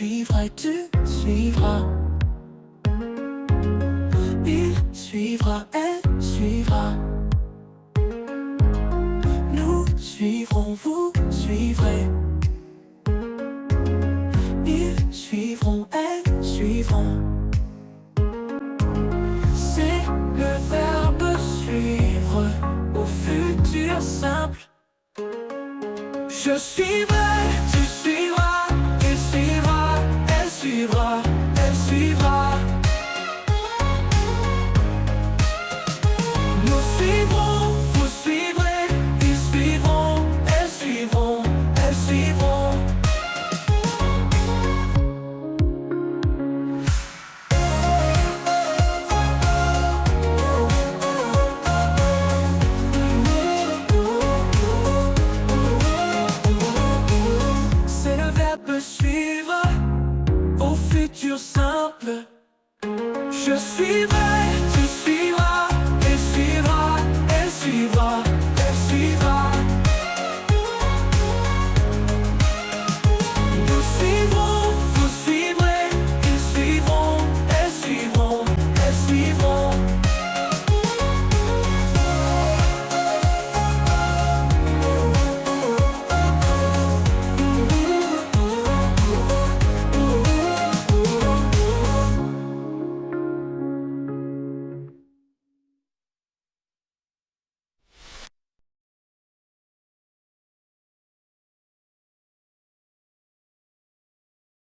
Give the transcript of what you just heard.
suivra et tu suivras. Il suivra, elle suivra. Nous suivrons, vous suivrez. Ils suivront, elles suivront. C'est le verbe suivre au futur simple. Je suivrai, tu suivras, il suivra, elle suivra, elle suivra. Nous suivrons, vous suivrez, ils suivront, elles suivront, elles suivront. C'est le verbe suivre au futur simple. Je suivrai.